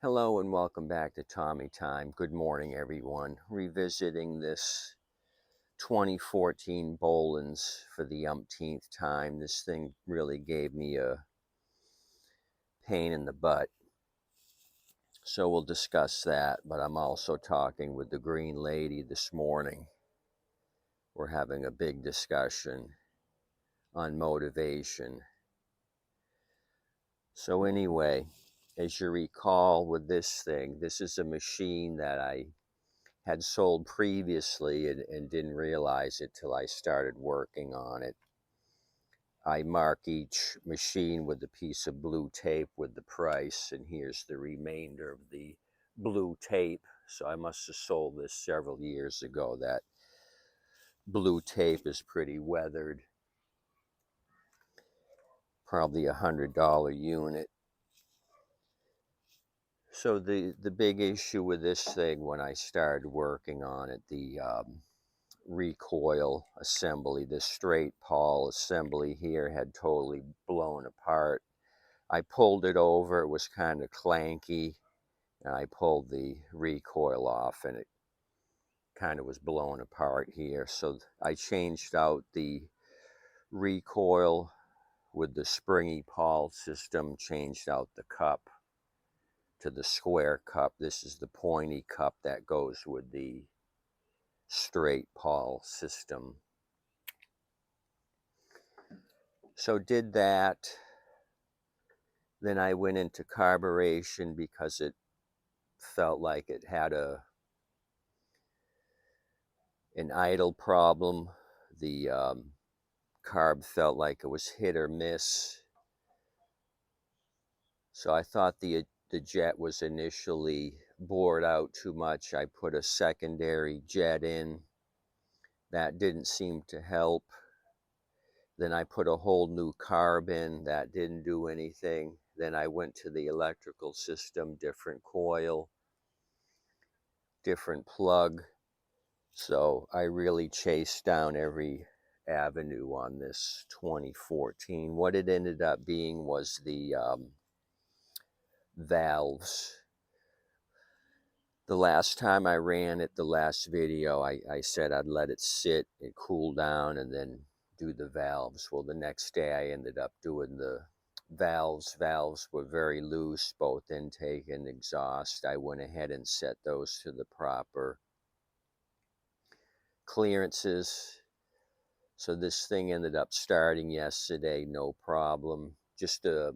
Hello and welcome back to Tommy Time. Good morning, everyone. Revisiting this 2014 Bolens for the umpteenth time. This thing really gave me a pain in the butt. So we'll discuss that, but I'm also talking with the Green Lady this morning. We're having a big discussion on motivation. So anyway, as you recall with this thing, this is a machine that I had sold previously and didn't realize it till I started working on it. I mark each machine with a piece of blue tape with the price, and here's the remainder of the blue tape. So I must have sold this several years ago. That blue tape is pretty weathered, probably $100 unit. So the big issue with this thing when I started working on it, the recoil assembly, this straight pawl assembly here had totally blown apart. I pulled it over, it was kind of clanky, and I pulled the recoil off and it kind of was blown apart here. So I changed out the recoil with the springy pawl system, changed out the cup to the square cup. This is the pointy cup that goes with the straight pawl system. So did that. Then I went into carburation because it felt like it had an idle problem. The carb felt like it was hit or miss. So I thought the jet was initially bored out too much. I put a secondary jet in. That didn't seem to help. Then I put a whole new carb in. That didn't do anything. Then I went to the electrical system, different coil, different plug. So I really chased down every avenue on this 2014. What it ended up being was the valves. The last time I ran it, the last video, I said I'd let it sit and cool down and then do the valves. Well, the next day I ended up doing the valves. Valves were very loose, both intake and exhaust. I went ahead and set those to the proper clearances. So this thing ended up starting yesterday, no problem. Just a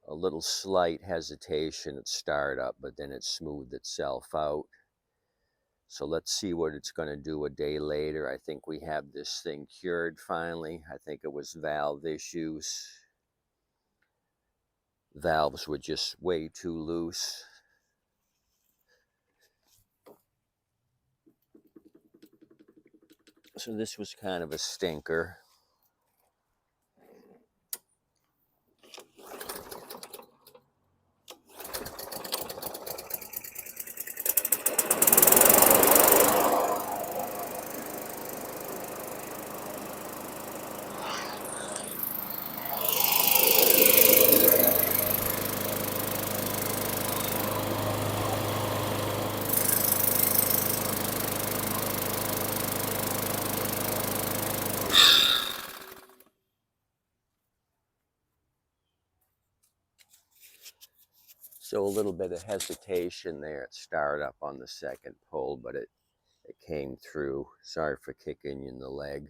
little slight hesitation at startup, but then it smoothed itself out. So let's see what it's going to do a day later. I think we have this thing cured finally. I think it was valve issues. Valves were just way too loose. So this was kind of a stinker. So a little bit of hesitation there at startup on the second pull, but it came through. Sorry for kicking you in the leg.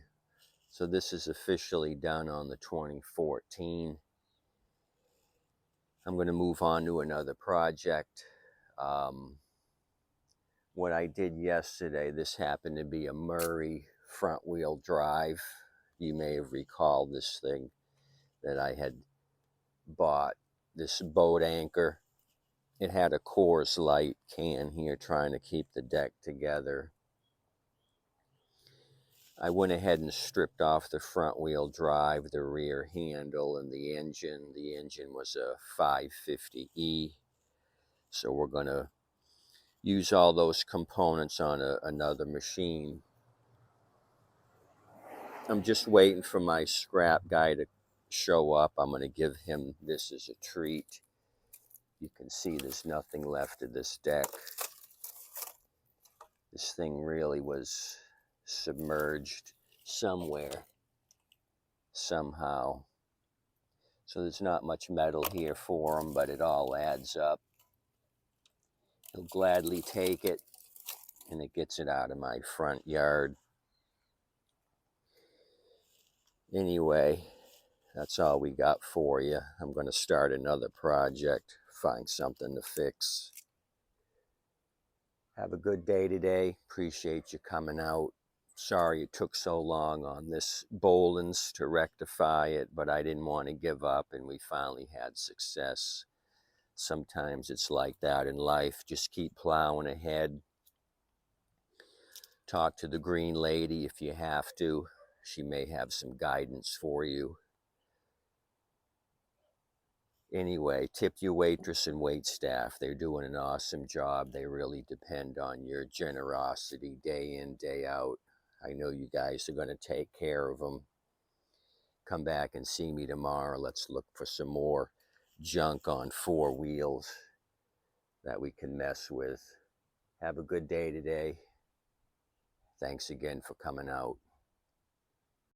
So this is officially done on the 2014. I'm going to move on to another project. What I did yesterday, this happened to be a Murray front wheel drive. You may have recalled this thing that I had bought, this boat anchor. It had a Coors Light can here trying to keep the deck together. I went ahead and stripped off the front wheel drive, the rear handle, and the engine. The engine was a 550E. So we're going to use all those components on another machine. I'm just waiting for my scrap guy to show up. I'm going to give him this as a treat. You can see there's nothing left of this deck. This thing really was submerged somewhere, somehow. So there's not much metal here for him, but it all adds up. He'll gladly take it, and it gets it out of my front yard. Anyway, that's all we got for you. I'm going to start another project, find something to fix. Have a good day today. Appreciate you coming out. Sorry it took so long on this Bolens to rectify it, but I didn't want to give up, and we finally had success. Sometimes it's like that in life. Just keep plowing ahead. Talk to the green lady if you have to. She may have some guidance for you. Anyway, tip your waitress and wait staff. They're doing an awesome job. They really depend on your generosity day in, day out. I know you guys are going to take care of them. Come back and see me tomorrow. Let's look for some more junk on 4 wheels that we can mess with. Have a good day today. Thanks again for coming out.